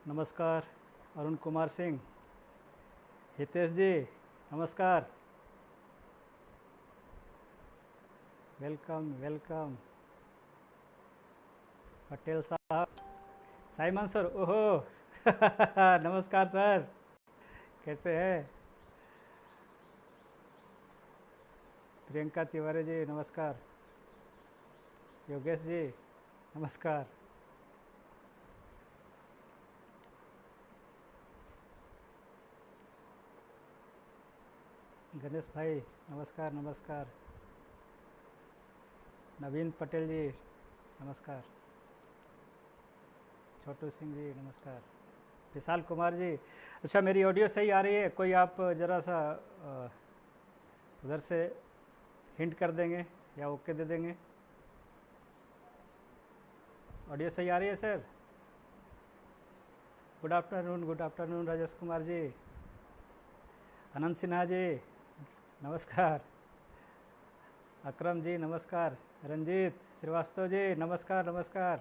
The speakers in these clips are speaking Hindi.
नमस्कार। अरुण कुमार सिंह। हितेश जी नमस्कार। Welcome welcome. पटेल साहब। साइमन सर, ओहो नमस्कार सर, कैसे हैं? प्रियंका तिवारी जी नमस्कार। योगेश जी नमस्कार। गणेश भाई नमस्कार नमस्कार। नवीन पटेल जी नमस्कार। छोटू सिंह जी नमस्कार। विशाल कुमार जी। अच्छा, मेरी ऑडियो सही आ रही है? कोई आप ज़रा सा उधर से हिंट कर देंगे या ओके दे देंगे? ऑडियो सही आ रही है sir? Good afternoon Rajesh Kumar ji. Anant Sinha ji नमस्कार। अकरम जी नमस्कार। रंजीत श्रीवास्तव जी नमस्कार नमस्कार।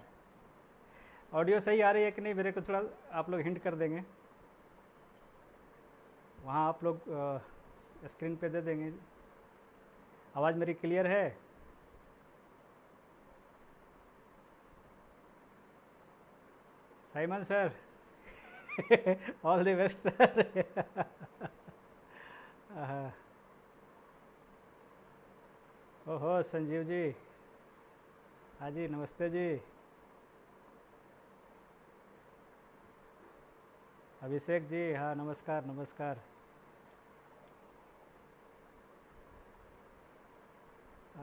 ऑडियो सही आ रही है कि नहीं, मेरे को थोड़ा आप लोग हिंट कर देंगे? वहाँ आप लोग स्क्रीन पे दे देंगे। आवाज़ मेरी क्लियर है? Simon sir all the best sir ओहो संजीव जी, हाँ जी नमस्ते जी। अभिषेक जी, हाँ नमस्कार नमस्कार।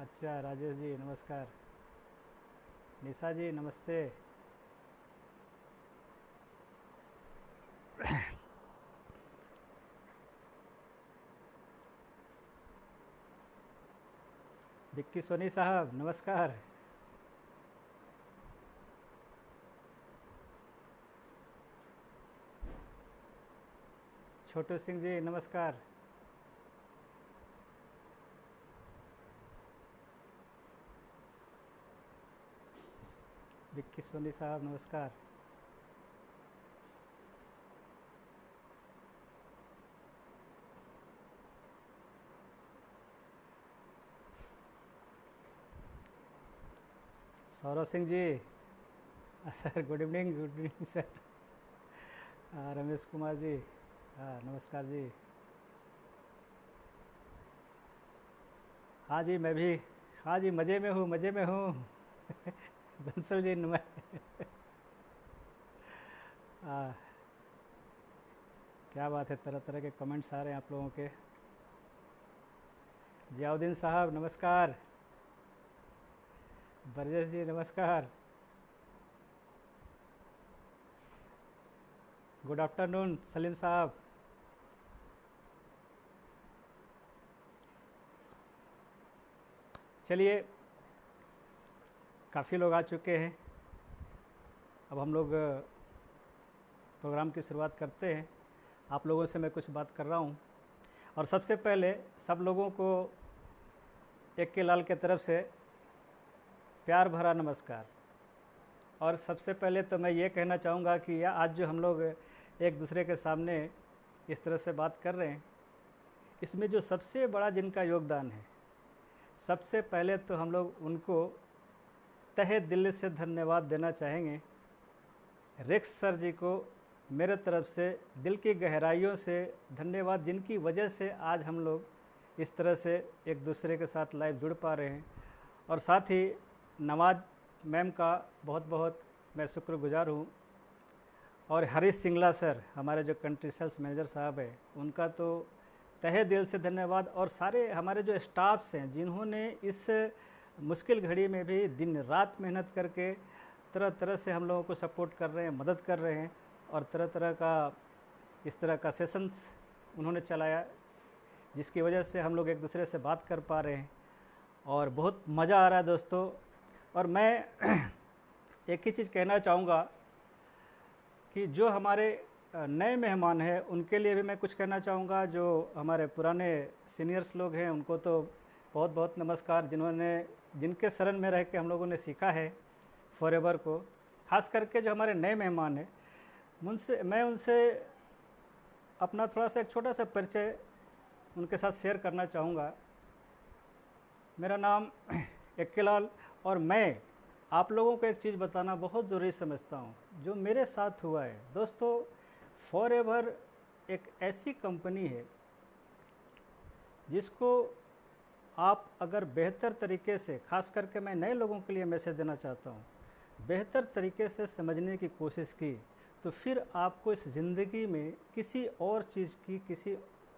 अच्छा राजेश जी नमस्कार। निशा जी नमस्ते। विक्की सोनी साहब नमस्कार। छोटू सिंह जी नमस्कार। विक्की सोनी साहब नमस्कार। Saurabh Singh ji sir, good evening sir. Ramesh Kumar ji, हाँ नमस्कार जी। हाँ जी मैं भी, हाँ जी मज़े में हूँ मज़े में हूँ बंसल जी हाँ, क्या बात है, तरह तरह के कमेंट्स आ रहे हैं आप लोगों के। जियाउद्दीन साहब नमस्कार। बरजेश जी नमस्कार। गुड आफ्टरनून सलीम साहब। चलिए, काफ़ी लोग आ चुके हैं। अब हम लोग प्रोग्राम की शुरुआत करते हैं। आप लोगों से मैं कुछ बात कर रहा हूँ, और सबसे पहले सब लोगों को एक के लाल के तरफ से प्यार भरा नमस्कार। और सबसे पहले तो मैं ये कहना चाहूँगा कि आज जो हम लोग एक दूसरे के सामने इस तरह से बात कर रहे हैं, इसमें जो सबसे बड़ा जिनका योगदान है, सबसे पहले तो हम लोग उनको तहे दिल से धन्यवाद देना चाहेंगे। रेक्स सर जी को मेरे तरफ से दिल की गहराइयों से धन्यवाद, जिनकी वजह से आज हम लोग इस तरह से एक दूसरे के साथ लाइव जुड़ पा रहे हैं। और साथ ही नवाज मैम का बहुत बहुत मैं शुक्रगुजार हूँ। और हरीश सिंगला सर, हमारे जो कंट्री सेल्स मैनेजर साहब है, उनका तो तहे दिल से धन्यवाद। और सारे हमारे जो स्टाफ्स हैं, जिन्होंने इस मुश्किल घड़ी में भी दिन रात मेहनत करके तरह तरह से हम लोगों को सपोर्ट कर रहे हैं, मदद कर रहे हैं। और तरह तरह का इस तरह का सेशंस उन्होंने चलाया, जिसकी वजह से हम लोग एक दूसरे से बात कर पा रहे हैं और बहुत मज़ा आ रहा है दोस्तों। और मैं एक ही चीज़ कहना चाहूँगा कि जो हमारे नए मेहमान हैं उनके लिए भी मैं कुछ कहना चाहूँगा। जो हमारे पुराने सीनियर्स लोग हैं उनको तो बहुत बहुत नमस्कार, जिनके शरण में रह के हम लोगों ने सीखा है फॉरएवर को। खास करके जो हमारे नए मेहमान हैं, मैं उनसे अपना थोड़ा सा एक छोटा सा परिचय उनके साथ शेयर करना चाहूँगा। मेरा नाम एक्के लाल, और मैं आप लोगों को एक चीज़ बताना बहुत ज़रूरी समझता हूँ जो मेरे साथ हुआ है। दोस्तों, फॉरएवर एक ऐसी कंपनी है जिसको आप अगर बेहतर तरीके से, खास करके मैं नए लोगों के लिए मैसेज देना चाहता हूँ, बेहतर तरीके से समझने की कोशिश की तो फिर आपको इस ज़िंदगी में किसी और चीज़ की, किसी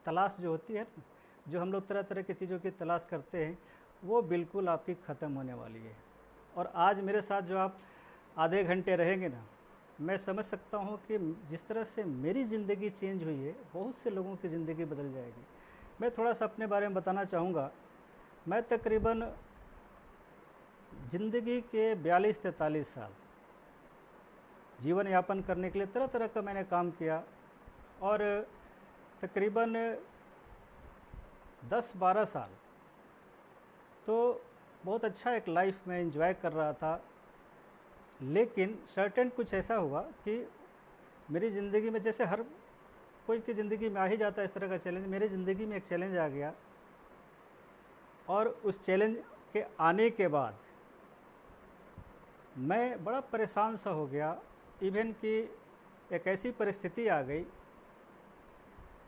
तलाश जो होती है ना, जो हम लोग तरह तरह की चीज़ों की तलाश करते हैं, वो बिल्कुल आपकी ख़त्म होने वाली है। और आज मेरे साथ जो आप आधे घंटे रहेंगे ना, मैं समझ सकता हूँ कि जिस तरह से मेरी ज़िंदगी चेंज हुई है, बहुत से लोगों की ज़िंदगी बदल जाएगी। मैं थोड़ा सा अपने बारे में बताना चाहूँगा। मैं तकरीबन ज़िंदगी के 42-43 साल जीवन यापन करने के लिए तरह तरह का मैंने काम किया, और तकरीबन 10-12 साल तो बहुत अच्छा एक लाइफ में एंजॉय कर रहा था। लेकिन सर्टेन कुछ ऐसा हुआ कि मेरी ज़िंदगी में, जैसे हर कोई की ज़िंदगी में आ ही जाता है इस तरह का चैलेंज, मेरी ज़िंदगी में एक चैलेंज आ गया। और उस चैलेंज के आने के बाद मैं बड़ा परेशान सा हो गया। इवन कि एक ऐसी परिस्थिति आ गई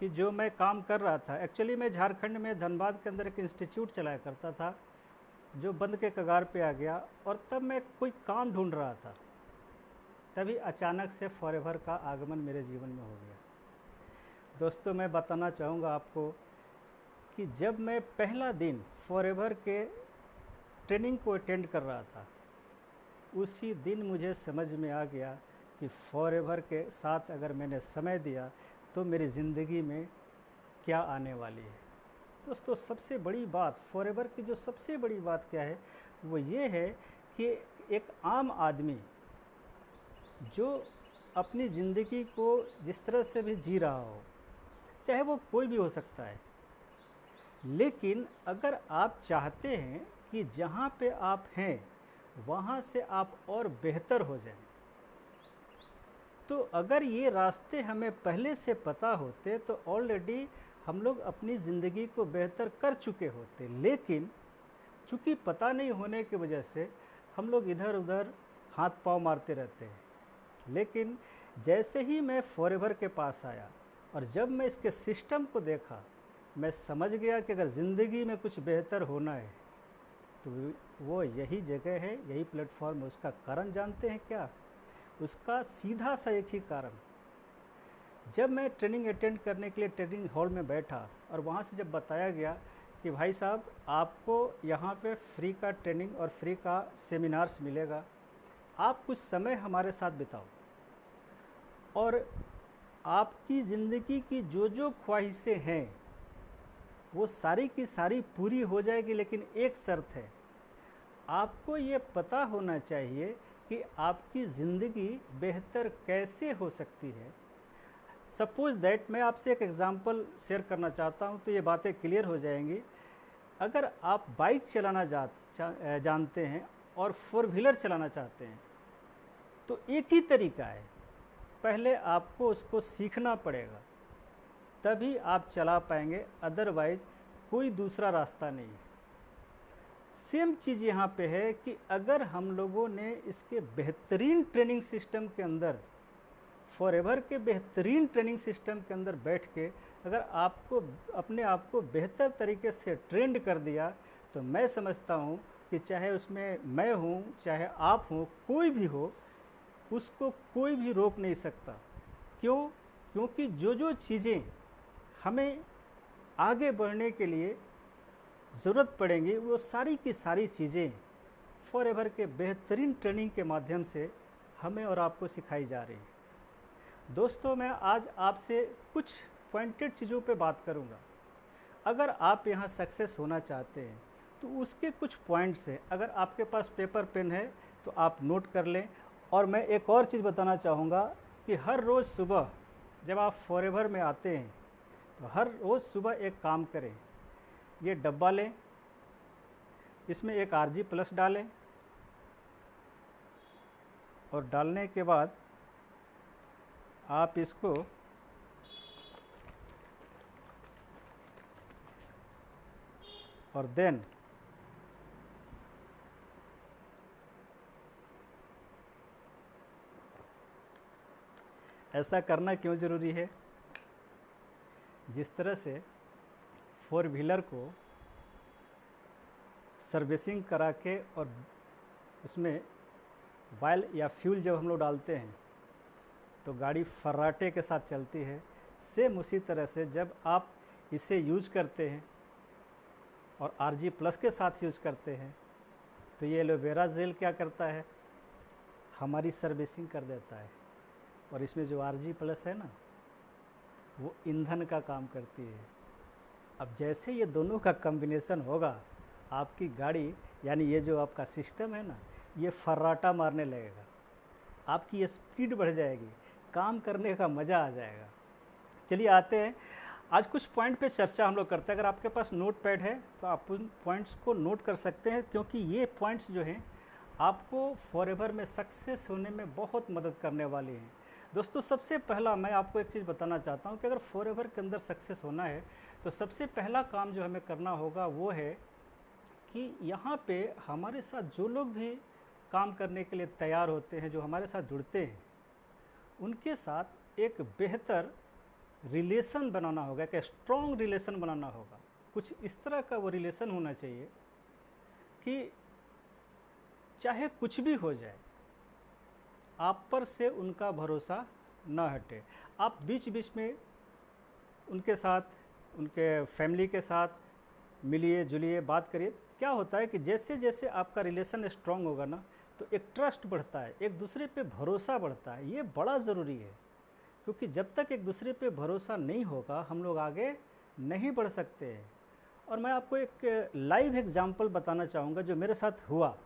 कि जो मैं काम कर रहा था, एक्चुअली मैं झारखंड में धनबाद के अंदर एक इंस्टीट्यूट चलाया करता था जो बंद के कगार पे आ गया, और तब मैं कोई काम ढूंढ रहा था। तभी अचानक से फॉरएवर का आगमन मेरे जीवन में हो गया। दोस्तों, मैं बताना चाहूँगा आपको कि जब मैं पहला दिन फॉरएवर के ट्रेनिंग को अटेंड कर रहा था, उसी दिन मुझे समझ में आ गया कि फॉरएवर के साथ अगर मैंने समय दिया तो मेरी ज़िंदगी में क्या आने वाली है। दोस्तों, सबसे बड़ी बात फॉरएवर की, जो सबसे बड़ी बात क्या है, वो ये है कि एक आम आदमी जो अपनी ज़िंदगी को जिस तरह से भी जी रहा हो, चाहे वो कोई भी हो सकता है, लेकिन अगर आप चाहते हैं कि जहाँ पे आप हैं वहाँ से आप और बेहतर हो जाएं, तो अगर ये रास्ते हमें पहले से पता होते तो ऑलरेडी हम लोग अपनी ज़िंदगी को बेहतर कर चुके होते। लेकिन चूँकि पता नहीं होने की वजह से हम लोग इधर उधर हाथ पांव मारते रहते हैं। लेकिन जैसे ही मैं फॉरएवर के पास आया और जब मैं इसके सिस्टम को देखा, मैं समझ गया कि अगर ज़िंदगी में कुछ बेहतर होना है तो वो यही जगह है, यही प्लेटफॉर्म है। उसका कारण जानते हैं क्या? उसका सीधा सा एक ही कारण, जब मैं ट्रेनिंग अटेंड करने के लिए ट्रेनिंग हॉल में बैठा और वहाँ से जब बताया गया कि भाई साहब, आपको यहाँ पे फ्री का ट्रेनिंग और फ्री का सेमिनार्स मिलेगा, आप कुछ समय हमारे साथ बिताओ और आपकी ज़िंदगी की जो जो ख्वाहिशें हैं वो सारी की सारी पूरी हो जाएगी। लेकिन एक शर्त है, आपको ये पता होना चाहिए कि आपकी ज़िंदगी बेहतर कैसे हो सकती है। सपोज़ दैट मैं आपसे एक एग्ज़ाम्पल शेयर करना चाहता हूँ तो ये बातें क्लियर हो जाएंगी। अगर आप बाइक चलाना जानते हैं और फोर व्हीलर चलाना चाहते हैं तो एक ही तरीका है, पहले आपको उसको सीखना पड़ेगा, तभी आप चला पाएंगे, अदरवाइज कोई दूसरा रास्ता नहीं है। सेम चीज़ यहाँ पे है कि अगर हम लोगों ने इसके बेहतरीन ट्रेनिंग सिस्टम के अंदर, फॉरएवर के बेहतरीन ट्रेनिंग सिस्टम के अंदर बैठ के अगर आपको अपने आप को बेहतर तरीके से ट्रेंड कर दिया, तो मैं समझता हूँ कि चाहे उसमें मैं हूँ, चाहे आप हो, कोई भी हो, उसको कोई भी रोक नहीं सकता। क्यों? क्योंकि जो जो चीज़ें हमें आगे बढ़ने के लिए ज़रूरत पड़ेंगी, वो सारी की सारी चीज़ें फॉरएवर के बेहतरीन ट्रेनिंग के माध्यम से हमें और आपको सिखाई जा रही है। दोस्तों, मैं आज आपसे कुछ पॉइंटेड चीज़ों पे बात करूँगा। अगर आप यहाँ सक्सेस होना चाहते हैं तो उसके कुछ पॉइंट्स हैं। अगर आपके पास पेपर पेन है तो आप नोट कर लें। और मैं एक और चीज़ बताना चाहूँगा कि हर रोज़ सुबह जब आप फॉरएवर में आते हैं तो हर रोज़ सुबह एक काम करें, ये डब्बा लें, इसमें एक RG+ डालें और डालने के बाद आप इसको और देन ऐसा करना क्यों ज़रूरी है? जिस तरह से फोर व्हीलर को सर्विसिंग करा के और उसमें ऑयल या फ्यूल जब हम लोग डालते हैं तो गाड़ी फर्राटे के साथ चलती है, सेम उसी तरह से जब आप इसे यूज करते हैं और RG+ के साथ यूज करते हैं तो ये एलोवेरा जेल क्या करता है, हमारी सर्विसिंग कर देता है। और इसमें जो RG+ है ना, वो ईंधन का काम करती है। अब जैसे ये दोनों का कॉम्बिनेशन होगा, आपकी गाड़ी यानी ये जो आपका सिस्टम है ना, ये फर्राटा मारने लगेगा, आपकी ये स्पीड बढ़ जाएगी, काम करने का मज़ा आ जाएगा। चलिए आते हैं, आज कुछ पॉइंट पे चर्चा हम लोग करते हैं। अगर आपके पास नोट पैड है तो आप उन पॉइंट्स को नोट कर सकते हैं, क्योंकि ये पॉइंट्स जो हैं आपको फॉरएवर में सक्सेस होने में बहुत मदद करने वाली हैं। दोस्तों, सबसे पहला मैं आपको एक चीज़ बताना चाहता हूँ कि अगर फॉरएवर के अंदर सक्सेस होना है तो सबसे पहला काम जो हमें करना होगा वो है कि यहाँ पे हमारे साथ जो लोग भी काम करने के लिए तैयार होते हैं, जो हमारे साथ जुड़ते हैं, उनके साथ एक बेहतर रिलेशन बनाना होगा, एक स्ट्रॉन्ग रिलेशन बनाना होगा। कुछ इस तरह का वो रिलेशन होना चाहिए कि चाहे कुछ भी हो जाए, आप पर से उनका भरोसा न हटे। आप बीच बीच में उनके साथ, उनके फैमिली के साथ मिलिए जुलिए, बात करिए। क्या होता है कि जैसे जैसे आपका रिलेशन स्ट्रांग होगा ना, तो एक ट्रस्ट बढ़ता है, एक दूसरे पे भरोसा बढ़ता है। ये बड़ा ज़रूरी है, क्योंकि जब तक एक दूसरे पे भरोसा नहीं होगा हम लोग आगे नहीं बढ़ सकते हैं। और मैं आपको एक लाइव एग्जांपल बताना चाहूँगा जो मेरे साथ हुआ।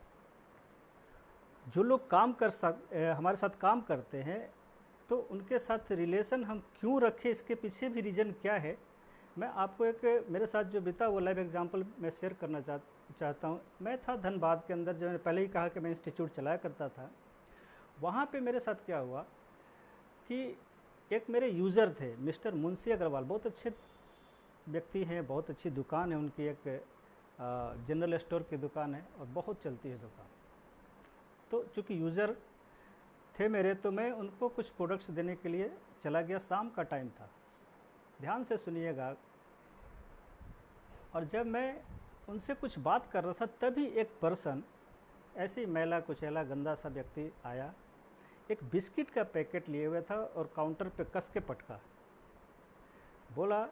जो लोग हमारे साथ काम करते हैं, तो उनके साथ रिलेशन हम क्यों रखें, इसके पीछे भी रीज़न क्या है, मैं आपको एक मेरे साथ जो बीता वो लाइव एग्जांपल मैं शेयर करना चाहता हूँ। मैं था धनबाद के अंदर, जो मैंने पहले ही कहा कि मैं इंस्टीट्यूट चलाया करता था। वहाँ पे मेरे साथ क्या हुआ कि एक मेरे यूज़र थे मिस्टर मुंशी अग्रवाल, बहुत अच्छे व्यक्ति हैं, बहुत अच्छी दुकान है उनकी, एक जनरल स्टोर की दुकान है और बहुत चलती है दुकान। तो चूँकि यूज़र थे मेरे, तो मैं उनको कुछ प्रोडक्ट्स देने के लिए चला गया। शाम का टाइम था, ध्यान से सुनिएगा। और जब मैं उनसे कुछ बात कर रहा था, तभी एक पर्सन, ऐसे ही मैला कुचैला गंदा सा व्यक्ति आया, एक बिस्किट का पैकेट लिए हुए था और काउंटर पे कस के पटका। बोला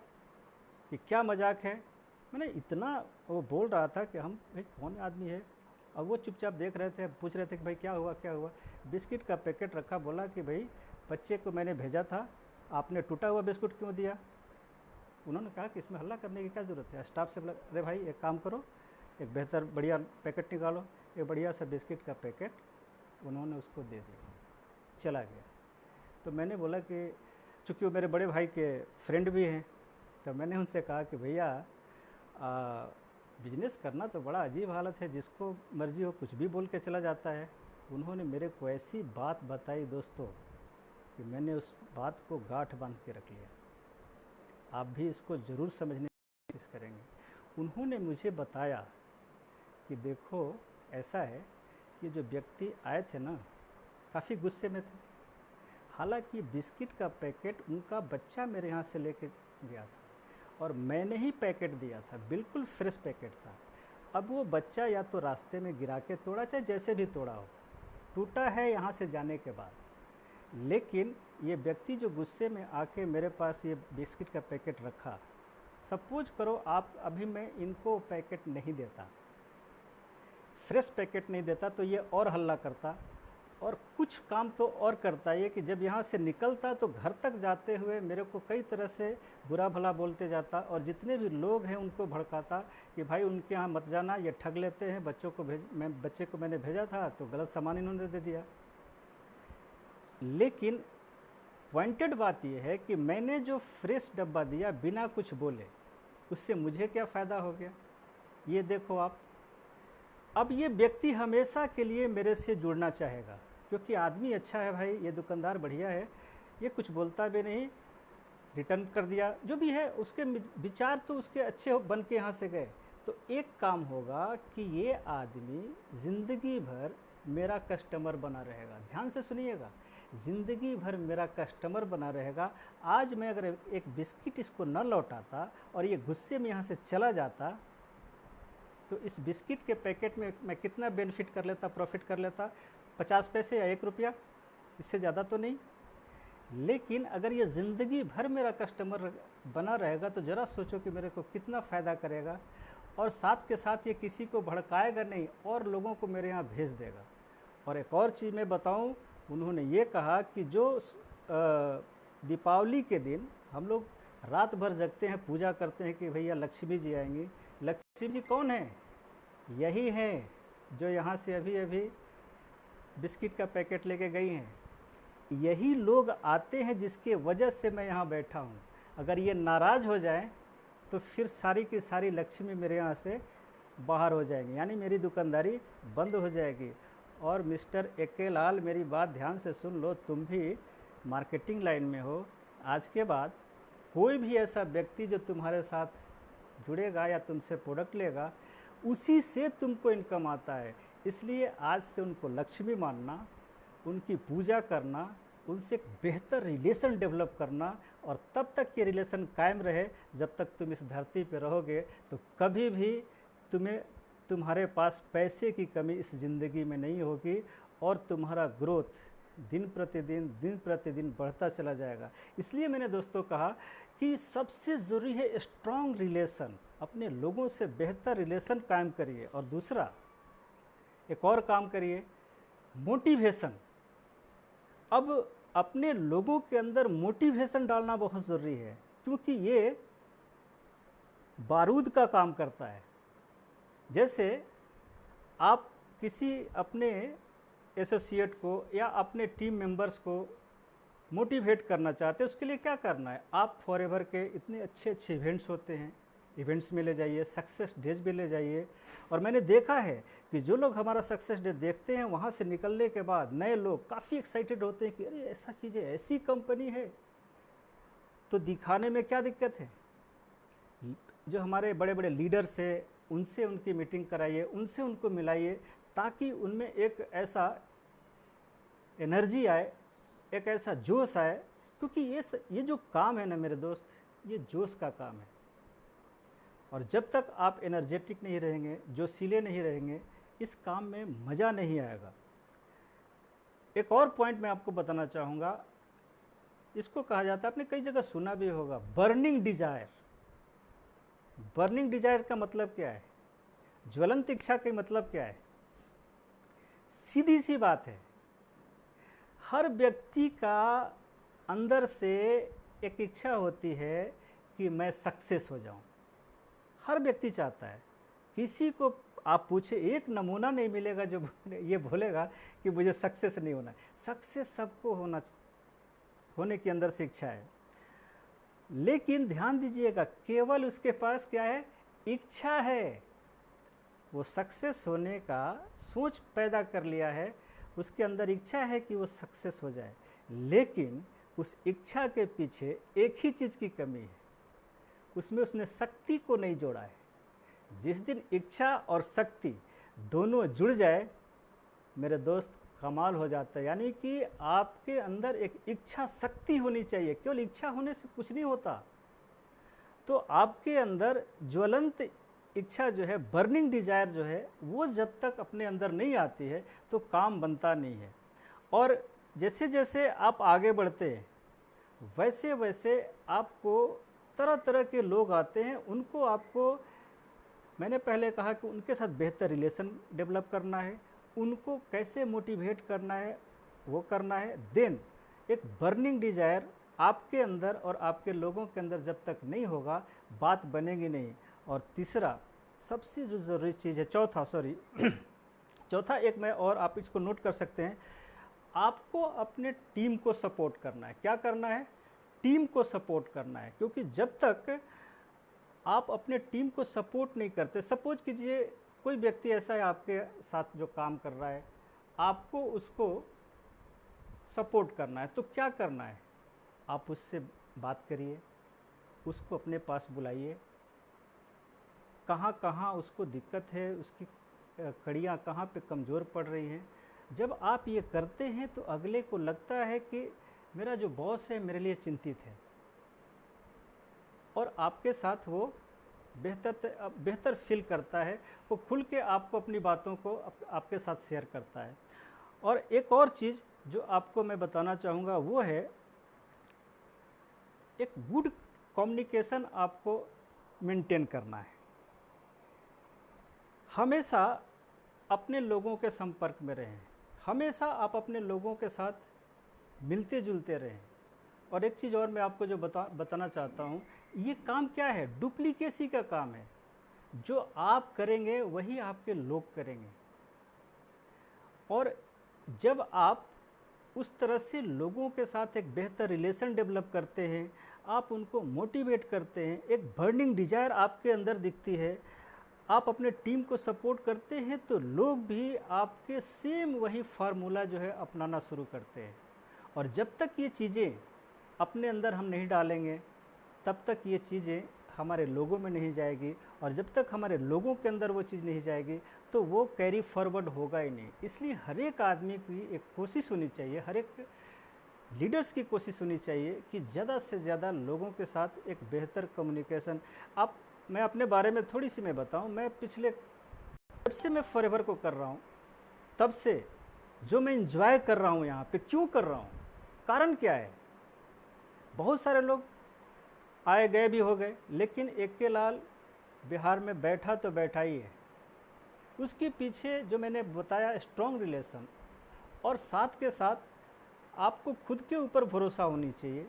कि क्या मजाक है। मैंने इतना, वो बोल रहा था कि हम भाई कौन आदमी है, और वो चुपचाप देख रहे थे, पूछ रहे थे कि भाई क्या हुआ क्या हुआ। बिस्किट का पैकेट रखा, बोला कि भाई बच्चे को मैंने भेजा था, आपने टूटा हुआ बिस्कुट क्यों दिया। उन्होंने कहा कि इसमें हल्ला करने की क्या ज़रूरत है। स्टाफ से बोला, अरे भाई एक काम करो, एक बेहतर बढ़िया पैकेट निकालो। एक बढ़िया सा बिस्किट का पैकेट उन्होंने उसको दे दिया, चला गया। तो मैंने बोला कि चूँकि वो मेरे बड़े भाई के फ्रेंड भी हैं, तो मैंने उनसे कहा कि भैया बिजनेस करना तो बड़ा अजीब हालत है, जिसको मर्जी हो कुछ भी बोल के चला जाता है। उन्होंने मेरे को ऐसी बात बताई दोस्तों कि मैंने उस बात को गांठ बांध के रख लिया। आप भी इसको ज़रूर समझने की कोशिश करेंगे। उन्होंने मुझे बताया कि देखो ऐसा है कि जो व्यक्ति आए थे ना, काफ़ी गुस्से में थे। हालांकि बिस्किट का पैकेट उनका बच्चा मेरे यहाँ से लेके गया था और मैंने ही पैकेट दिया था, बिल्कुल फ्रेश पैकेट था। अब वो बच्चा या तो रास्ते में गिरा के तोड़ा, चाहे जैसे भी तोड़ा हो, टूटा है यहाँ से जाने के बाद। लेकिन ये व्यक्ति जो गुस्से में आके मेरे पास ये बिस्किट का पैकेट रखा, सपोज करो आप अभी मैं इनको पैकेट नहीं देता, फ्रेश पैकेट नहीं देता, तो ये और हल्ला करता और कुछ काम तो और करता। ये कि जब यहाँ से निकलता तो घर तक जाते हुए मेरे को कई तरह से बुरा भला बोलते जाता और जितने भी लोग हैं उनको भड़काता कि भाई उनके यहाँ मत जाना, ये ठग लेते हैं, बच्चे को मैंने भेजा था तो गलत सामान इन्होंने दे दिया। लेकिन पॉइंटेड बात यह है कि मैंने जो फ्रेश डब्बा दिया बिना कुछ बोले, उससे मुझे क्या फ़ायदा हो गया, ये देखो आप। अब ये व्यक्ति हमेशा के लिए मेरे से जुड़ना चाहेगा, क्योंकि आदमी अच्छा है भाई, ये दुकानदार बढ़िया है, ये कुछ बोलता भी नहीं, रिटर्न कर दिया, जो भी है उसके विचार तो उसके अच्छे बन के यहाँ से गए। तो एक काम होगा कि ये आदमी ज़िंदगी भर मेरा कस्टमर बना रहेगा। ध्यान से सुनिएगा, ज़िंदगी भर मेरा कस्टमर बना रहेगा। आज मैं अगर एक बिस्किट इसको न लौटाता और ये गुस्से में यहाँ से चला जाता, तो इस बिस्किट के पैकेट में मैं कितना बेनिफिट कर लेता, प्रॉफिट कर लेता, 50 पैसे या 1 रुपया, इससे ज़्यादा तो नहीं। लेकिन अगर ये ज़िंदगी भर मेरा कस्टमर बना रहेगा तो ज़रा सोचो कि मेरे को कितना फ़ायदा करेगा, और साथ के साथ ये किसी को भड़काएगा नहीं और लोगों को मेरे यहाँ भेज देगा। और एक और चीज़ मैं बताऊँ, उन्होंने ये कहा कि जो दीपावली के दिन हम लोग रात भर जगते हैं, पूजा करते हैं कि भैया लक्ष्मी जी आएंगी। लक्ष्मी जी कौन है? यही हैं जो यहाँ से अभी अभी बिस्किट का पैकेट लेके गई हैं। यही लोग आते हैं जिसके वजह से मैं यहाँ बैठा हूँ। अगर ये नाराज़ हो जाएं तो फिर सारी की सारी लक्ष्मी मेरे यहाँ से बाहर हो जाएंगी, यानी मेरी दुकानदारी बंद हो जाएगी। और मिस्टर एके लाल, मेरी बात ध्यान से सुन लो, तुम भी मार्केटिंग लाइन में हो। आज के बाद कोई भी ऐसा व्यक्ति जो तुम्हारे साथ जुड़ेगा या तुमसे प्रोडक्ट लेगा, उसी से तुमको इनकम आता है। इसलिए आज से उनको लक्ष्मी मानना, उनकी पूजा करना, उनसे एक बेहतर रिलेशन डेवलप करना, और तब तक ये रिलेशन कायम रहे जब तक तुम इस धरती पर रहोगे। तो कभी भी तुम्हारे पास पैसे की कमी इस ज़िंदगी में नहीं होगी, और तुम्हारा ग्रोथ दिन प्रतिदिन बढ़ता चला जाएगा। इसलिए मैंने दोस्तों कहा कि सबसे ज़रूरी है स्ट्रॉन्ग रिलेशन, अपने लोगों से बेहतर रिलेशन कायम करिए। और दूसरा एक और काम करिए, मोटिवेशन। अब अपने लोगों के अंदर मोटिवेशन डालना बहुत ज़रूरी है, क्योंकि ये बारूद का काम करता है। जैसे आप किसी अपने एसोसिएट को या अपने टीम मेंबर्स को मोटिवेट करना चाहते हैं, उसके लिए क्या करना है? आप फॉरएवर के इतने अच्छे अच्छे इवेंट्स होते हैं, इवेंट्स में ले जाइए, सक्सेस डेज भी ले जाइए। और मैंने देखा है कि जो लोग हमारा सक्सेस डे देखते हैं, वहाँ से निकलने के बाद नए लोग काफ़ी एक्साइटेड होते हैं कि अरे ऐसा चीज़ है, ऐसी कंपनी है। तो दिखाने में क्या दिक्कत है? जो हमारे बड़े बड़े लीडर्स हैं, उनसे उनकी मीटिंग कराइए, उनसे उनको मिलाइए, ताकि उनमें एक ऐसा एनर्जी आए, एक ऐसा जोश आए। क्योंकि ये जो काम है ना मेरे दोस्त, ये जोश का काम है। और जब तक आप एनर्जेटिक नहीं रहेंगे, जोशीले नहीं रहेंगे, इस काम में मज़ा नहीं आएगा। एक और पॉइंट मैं आपको बताना चाहूँगा, इसको कहा जाता है, आपने कई जगह सुना भी होगा, बर्निंग डिजायर। बर्निंग डिजायर का मतलब क्या है? ज्वलंत इच्छा का मतलब क्या है? सीधी सी बात है, हर व्यक्ति का अंदर से एक इच्छा होती है कि मैं सक्सेस हो जाऊं। हर व्यक्ति चाहता है। किसी को आप पूछे, एक नमूना नहीं मिलेगा जो ये बोलेगा कि मुझे सक्सेस नहीं होना है। सक्सेस सबको होने की अंदर से इच्छा है। लेकिन ध्यान दीजिएगा, केवल उसके पास क्या है? इच्छा है। वो सक्सेस होने का सोच पैदा कर लिया है, उसके अंदर इच्छा है कि वो सक्सेस हो जाए। लेकिन उस इच्छा के पीछे एक ही चीज़ की कमी है, उसमें उसने शक्ति को नहीं जोड़ा है। जिस दिन इच्छा और शक्ति दोनों जुड़ जाए मेरे दोस्त, कमाल हो जाता है। यानी कि आपके अंदर एक इच्छा शक्ति होनी चाहिए। केवल इच्छा होने से कुछ नहीं होता। तो आपके अंदर ज्वलंत इच्छा जो है, बर्निंग डिजायर जो है, वो जब तक अपने अंदर नहीं आती है तो काम बनता नहीं है। और जैसे जैसे आप आगे बढ़ते हैं, वैसे वैसे आपको तरह तरह के लोग आते हैं। उनको आपको, मैंने पहले कहा कि उनके साथ बेहतर रिलेशन डेवलप करना है, उनको कैसे मोटिवेट करना है वो करना है। देन एक बर्निंग डिजायर आपके अंदर और आपके लोगों के अंदर जब तक नहीं होगा, बात बनेगी नहीं। और तीसरा सबसे जो ज़रूरी चीज़ है, चौथा एक मैं, और आप इसको नोट कर सकते हैं, आपको अपने टीम को सपोर्ट करना है। क्या करना है? टीम को सपोर्ट करना है। क्योंकि जब तक आप अपने टीम को सपोर्ट नहीं करते, सपोज कीजिए कोई व्यक्ति ऐसा है आपके साथ जो काम कर रहा है, आपको उसको सपोर्ट करना है, तो क्या करना है? आप उससे बात करिए, उसको अपने पास बुलाइए, कहाँ कहाँ उसको दिक्कत है, उसकी कड़ियाँ कहाँ पे कमज़ोर पड़ रही हैं। जब आप ये करते हैं तो अगले को लगता है कि मेरा जो बॉस है मेरे लिए चिंतित है, और आपके साथ वो बेहतर फील करता है, वो खुल के आपको अपनी बातों को आपके साथ शेयर करता है। और एक और चीज़ जो आपको मैं बताना चाहूँगा वो है, एक गुड कम्युनिकेशन आपको मेंटेन करना है। हमेशा अपने लोगों के संपर्क में रहें, हमेशा आप अपने लोगों के साथ मिलते जुलते रहें। और एक चीज़ और मैं आपको जो बताना चाहता हूँ, ये काम क्या है, डुप्लीकेसी का काम है। जो आप करेंगे वही आपके लोग करेंगे। और जब आप उस तरह से लोगों के साथ एक बेहतर रिलेशन डेवलप करते हैं, आप उनको मोटिवेट करते हैं, एक बर्निंग डिजायर आपके अंदर दिखती है, आप अपने टीम को सपोर्ट करते हैं, तो लोग भी आपके सेम वही फार्मूला जो है अपनाना शुरू करते हैं। और जब तक ये चीज़ें अपने अंदर हम नहीं डालेंगे, तब तक ये चीज़ें हमारे लोगों में नहीं जाएगी, और जब तक हमारे लोगों के अंदर वो चीज़ नहीं जाएगी तो वो कैरी फॉरवर्ड होगा ही नहीं। इसलिए हर एक आदमी की एक कोशिश होनी चाहिए, हर एक लीडर्स की कोशिश होनी चाहिए कि ज़्यादा से ज़्यादा लोगों के साथ एक बेहतर कम्युनिकेशन। मैं अपने बारे में थोड़ी सी मैं बताऊं, मैं पिछले जब से मैं फॉरएवर को कर रहा हूं, तब से जो मैं इंजॉय कर रहा हूं यहाँ पे, क्यों कर रहा हूँ, कारण क्या है। बहुत सारे लोग आए गए भी हो गए, लेकिन एक्के लाल बिहार में बैठा तो बैठा ही है। उसके पीछे जो मैंने बताया स्ट्रॉन्ग रिलेशन, और साथ के साथ आपको खुद के ऊपर भरोसा होनी चाहिए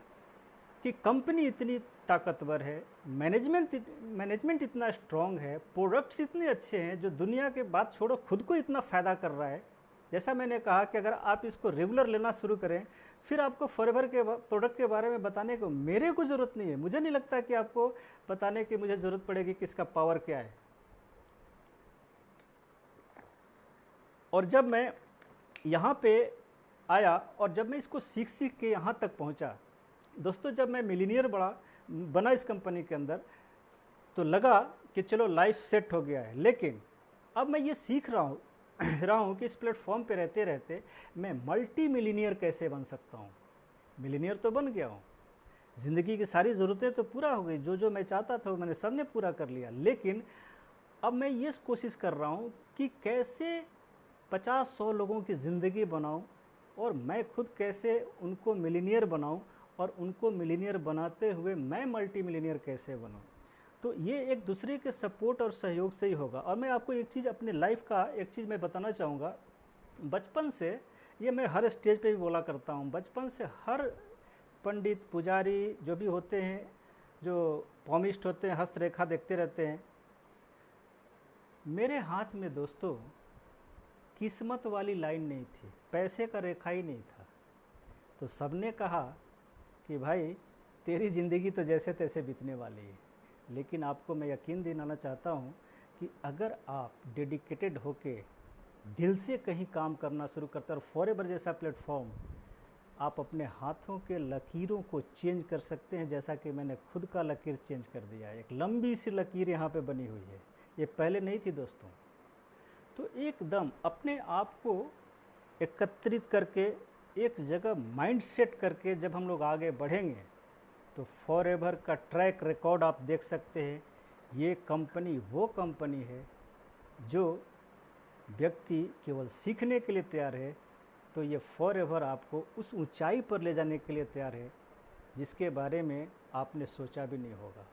कि कंपनी इतनी ताकतवर है, मैनेजमेंट इतना स्ट्रॉन्ग है, प्रोडक्ट्स इतने अच्छे हैं जो दुनिया के बात छोड़ो खुद को इतना फ़ायदा कर रहा है। जैसा मैंने कहा कि अगर आप इसको रेगुलर लेना शुरू करें, फिर आपको फॉरएवर के प्रोडक्ट के बारे में बताने को मेरे को ज़रूरत नहीं है। मुझे नहीं लगता कि आपको बताने की मुझे ज़रूरत पड़ेगी कि इसका पावर क्या है। और जब मैं यहाँ पे आया और जब मैं इसको सीख के यहाँ तक पहुँचा, दोस्तों, जब मैं मिलीनियर बना इस कंपनी के अंदर, तो लगा कि चलो लाइफ सेट हो गया है। लेकिन अब मैं ये सीख रहा हूँ कि इस प्लेटफॉर्म पे रहते रहते मैं मल्टी मिलीनियर कैसे बन सकता हूँ। मिलीनियर तो बन गया हूँ, ज़िंदगी की सारी ज़रूरतें तो पूरा हो गई, जो मैं चाहता था वो मैंने सबने पूरा कर लिया। लेकिन अब मैं ये कोशिश कर रहा हूँ कि कैसे 50-100 लोगों की ज़िंदगी बनाऊँ, और मैं खुद कैसे उनको मिलीनियर बनाऊँ, और उनको मिलीनियर बनाते हुए मैं मल्टी मिलीनियर कैसे बनूँ। तो ये एक दूसरे के सपोर्ट और सहयोग से ही होगा। और मैं आपको एक चीज़ अपने लाइफ का एक चीज़ मैं बताना चाहूँगा। बचपन से, ये मैं हर स्टेज पे भी बोला करता हूँ, बचपन से हर पंडित पुजारी जो भी होते हैं, जो पॉमिस्ट होते हैं, हस्तरेखा देखते रहते हैं, मेरे हाथ में दोस्तों किस्मत वाली लाइन नहीं थी, पैसे का रेखा ही नहीं था। तो सबने कहा कि भाई तेरी ज़िंदगी तो जैसे तैसे बीतने वाली है। लेकिन आपको मैं यकीन दिलाना चाहता हूँ कि अगर आप डेडिकेटेड होके दिल से कहीं काम करना शुरू करते हैं, और फॉरएवर जैसा प्लेटफॉर्म, आप अपने हाथों के लकीरों को चेंज कर सकते हैं। जैसा कि मैंने खुद का लकीर चेंज कर दिया है, एक लंबी सी लकीर यहाँ पे बनी हुई है, ये पहले नहीं थी दोस्तों। तो एकदम अपने आप को एकत्रित करके एक जगह माइंड सेट करके जब हम लोग आगे बढ़ेंगे, तो फॉरएवर का ट्रैक रिकॉर्ड आप देख सकते हैं। ये कंपनी वो कंपनी है जो व्यक्ति केवल सीखने के लिए तैयार है, तो ये फॉरएवर आपको उस ऊंचाई पर ले जाने के लिए तैयार है जिसके बारे में आपने सोचा भी नहीं होगा।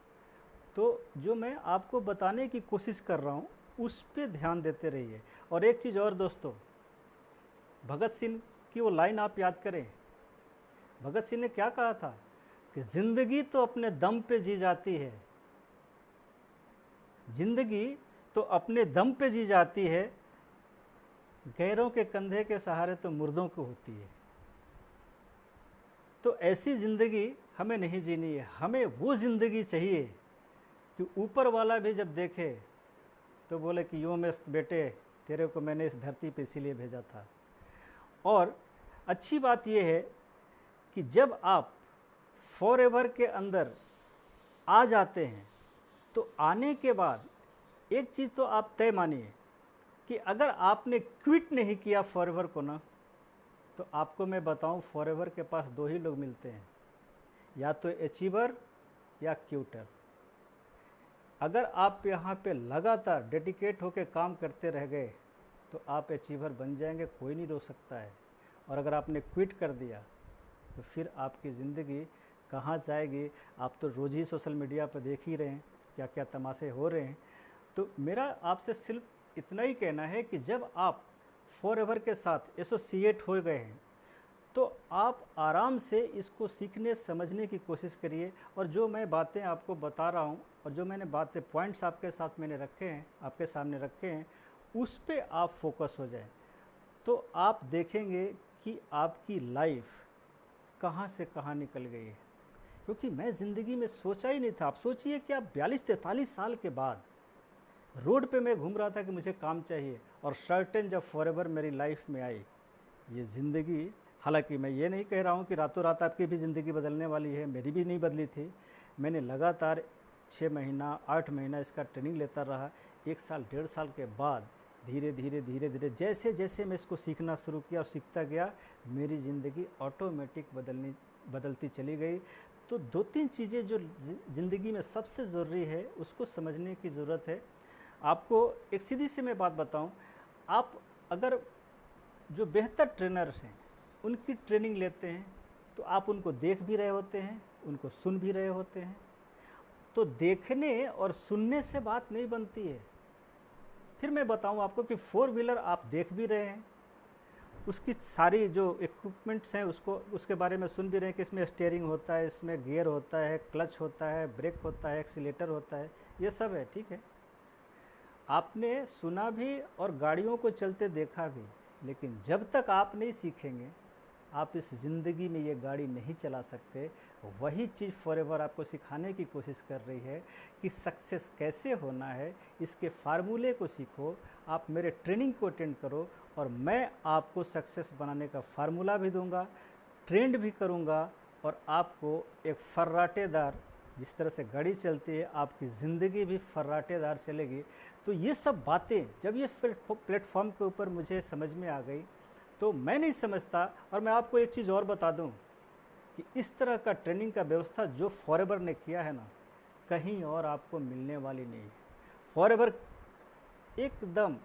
तो जो मैं आपको बताने की कोशिश कर रहा हूँ उस पर ध्यान देते रहिए। और एक चीज़ और दोस्तों, भगत सिंह की वो लाइन आप याद करें। भगत सिंह ने क्या कहा था कि ज़िंदगी तो अपने दम पे जी जाती है, ज़िंदगी तो अपने दम पे जी जाती है, गैरों के कंधे के सहारे तो मुर्दों को होती है। तो ऐसी ज़िंदगी हमें नहीं जीनी है, हमें वो ज़िंदगी चाहिए कि ऊपर वाला भी जब देखे तो बोले कि यूँ में बेटे तेरे को मैंने इस धरती पे इसीलिए भेजा था। और अच्छी बात यह है कि जब आप फॉरएवर के अंदर आ जाते हैं तो आने के बाद एक चीज़ तो आप तय मानिए कि अगर आपने क्विट नहीं किया फॉरएवर को ना, तो आपको मैं बताऊं फॉरएवर के पास दो ही लोग मिलते हैं, या तो अचीवर या क्यूटर। अगर आप यहाँ पे लगातार डेडिकेट होकर काम करते रह गए तो आप अचीवर बन जाएंगे, कोई नहीं रोक सकता है। और अगर आपने क्विट कर दिया तो फिर आपकी ज़िंदगी कहाँ जाएगी। आप तो रोज़ ही सोशल मीडिया पर देख ही रहे हैं क्या क्या तमाशे हो रहे हैं। तो मेरा आपसे सिर्फ इतना ही कहना है कि जब आप फॉरएवर के साथ एसोसिएट हो गए हैं तो आप आराम से इसको सीखने समझने की कोशिश करिए। और जो मैं बातें आपको बता रहा हूँ और जो मैंने बातें पॉइंट्स आपके साथ मैंने रखे हैं, आपके सामने रखे हैं, उस पे आप फोकस हो जाएं तो आप देखेंगे कि आपकी लाइफ कहाँ से कहाँ निकल गई है। क्योंकि मैं ज़िंदगी में सोचा ही नहीं था। आप सोचिए कि आप 42-43 साल के बाद रोड पे मैं घूम रहा था कि मुझे काम चाहिए, और सर्टेन जब फॉरएवर मेरी लाइफ में आई, ये ज़िंदगी, हालांकि मैं ये नहीं कह रहा हूँ कि रातों रात आपकी भी ज़िंदगी बदलने वाली है, मेरी भी नहीं बदली थी। मैंने लगातार 6 महीना 8 महीना इसका ट्रेनिंग लेता रहा। 1 साल 1.5 साल के बाद धीरे धीरे जैसे जैसे मैं इसको सीखना शुरू किया और सीखता गया, मेरी ज़िंदगी ऑटोमेटिक बदलती चली गई। तो 2-3 चीज़ें जो ज़िंदगी में सबसे ज़रूरी है उसको समझने की ज़रूरत है। आपको एक सीधी सी मैं बात बताऊं, आप अगर जो बेहतर ट्रेनर्स हैं उनकी ट्रेनिंग लेते हैं तो आप उनको देख भी रहे होते हैं, उनको सुन भी रहे होते हैं। तो देखने और सुनने से बात नहीं बनती है। फिर मैं बताऊं आपको कि 4 व्हीलर आप देख भी रहे हैं, उसकी सारी जो इक्विपमेंट्स हैं उसके बारे में सुन भी रहे हैं कि इसमें स्टीयरिंग होता है, इसमें गियर होता है, क्लच होता है, ब्रेक होता है, एक्सीलेटर होता है, ये सब है, ठीक है। आपने सुना भी और गाड़ियों को चलते देखा भी, लेकिन जब तक आप नहीं सीखेंगे आप इस ज़िंदगी में ये गाड़ी नहीं चला सकते। वही चीज़ फॉरएवर आपको सिखाने की कोशिश कर रही है कि सक्सेस कैसे होना है, इसके फार्मूले को सीखो। आप मेरे ट्रेनिंग को अटेंड करो और मैं आपको सक्सेस बनाने का फार्मूला भी दूंगा, ट्रेंड भी करूंगा, और आपको एक फर्राटेदार, जिस तरह से गाड़ी चलती है आपकी ज़िंदगी भी फर्राटेदार चलेगी। तो ये सब बातें जब ये प्लेटफॉर्म के ऊपर मुझे समझ में आ गई तो मैं नहीं समझता। और मैं आपको एक चीज़ और बता दूं कि इस तरह का ट्रेनिंग का व्यवस्था जो फॉरएवर ने किया है ना, कहीं और आपको मिलने वाली नहीं है। फॉरएवर एकदम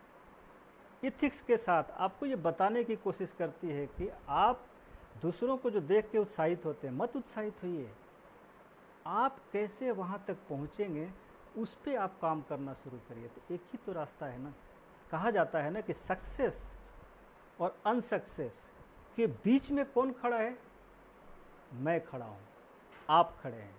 इथिक्स के साथ आपको ये बताने की कोशिश करती है कि आप दूसरों को जो देख के उत्साहित होते हैं, मत उत्साहित होइए। आप कैसे वहाँ तक पहुँचेंगे उस पे आप काम करना शुरू करिए। तो एक ही तो रास्ता है ना। कहा जाता है ना कि सक्सेस और अनसक्सेस के बीच में कौन खड़ा है? मैं खड़ा हूँ, आप खड़े हैं।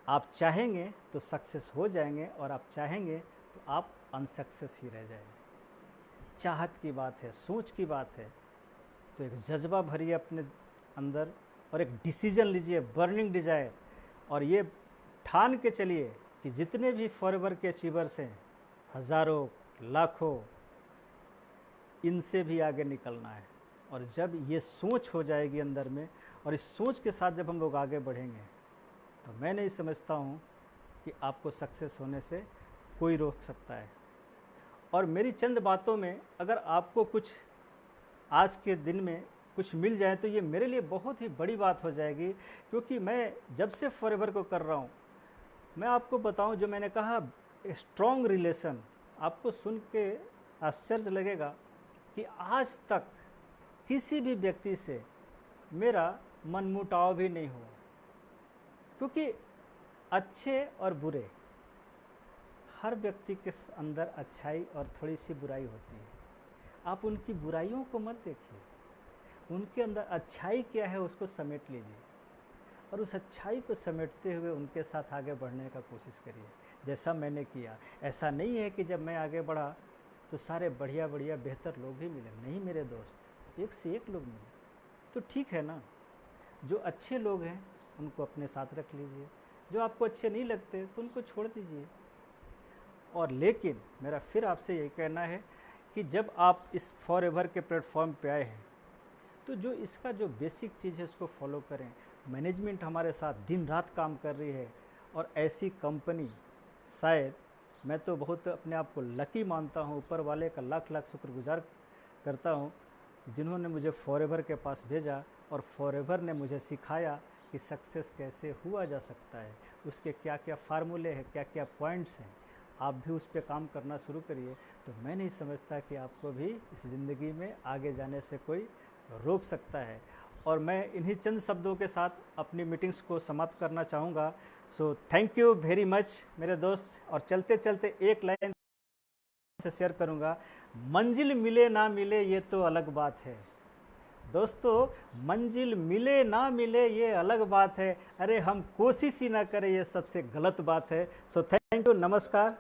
आप चाहेंगे तो सक्सेस हो जाएंगे और आप चाहेंगे तो आप अनसक्सेस ही रह जाएंगे। चाहत की बात है, सोच की बात है। तो एक जज्बा भरिए अपने अंदर और एक डिसीजन लीजिए, बर्निंग डिजायर, और ये ठान के चलिए कि जितने भी फॉरएवर के अचीवर्स हैं, हज़ारों लाखों, इनसे भी आगे निकलना है। और जब ये सोच हो जाएगी अंदर में, और इस सोच के साथ जब हम लोग आगे बढ़ेंगे, तो मैं नहीं समझता हूँ कि आपको सक्सेस होने से कोई रोक सकता है। और मेरी चंद बातों में अगर आपको कुछ आज के दिन में कुछ मिल जाए तो ये मेरे लिए बहुत ही बड़ी बात हो जाएगी। क्योंकि मैं जब से फॉरएवर को कर रहा हूँ, मैं आपको बताऊं, जो मैंने कहा स्ट्रॉन्ग रिलेशन, आपको सुन के आश्चर्य लगेगा कि आज तक किसी भी व्यक्ति से मेरा मनमुटाव भी नहीं हुआ। क्योंकि अच्छे और बुरे, हर व्यक्ति के अंदर अच्छाई और थोड़ी सी बुराई होती है। आप उनकी बुराइयों को मत देखिए, उनके अंदर अच्छाई क्या है उसको समेट लीजिए, और उस अच्छाई को समेटते हुए उनके साथ आगे बढ़ने का कोशिश करिए, जैसा मैंने किया। ऐसा नहीं है कि जब मैं आगे बढ़ा तो सारे बढ़िया बढ़िया बेहतर लोग ही मिले, नहीं मेरे दोस्त, एक से एक लोग मिले। तो ठीक है ना, जो अच्छे लोग हैं उनको अपने साथ रख लीजिए, जो आपको अच्छे नहीं लगते तो उनको छोड़ दीजिए। और लेकिन मेरा फिर आपसे यही कहना है कि जब आप इस फॉरएवर के प्लेटफॉर्म पे आए हैं तो जो इसका जो बेसिक चीज़ है उसको फॉलो करें। मैनेजमेंट हमारे साथ दिन रात काम कर रही है और ऐसी कंपनी शायद, मैं तो बहुत अपने आप को लकी मानता हूँ, ऊपर वाले का लाख लाख शुक्रगुजार करता हूँ जिन्होंने मुझे फॉरएवर के पास भेजा और फॉरएवर ने मुझे सिखाया कि सक्सेस कैसे हुआ जा सकता है, उसके क्या क्या फार्मूले हैं, क्या क्या पॉइंट्स हैं। आप भी उस पर काम करना शुरू करिए, तो मैं नहीं समझता कि आपको भी इस ज़िंदगी में आगे जाने से कोई रोक सकता है। और मैं इन्हीं चंद शब्दों के साथ अपनी मीटिंग्स को समाप्त करना चाहूँगा। So thank you very much मेरे दोस्त। और चलते चलते एक लाइन से शेयर करूँगा, मंजिल मिले ना मिले ये तो अलग बात है दोस्तों, मंजिल मिले ना मिले ये अलग बात है, अरे हम कोशिश ही ना करें ये सबसे गलत बात है। सो थैंक यू, नमस्कार।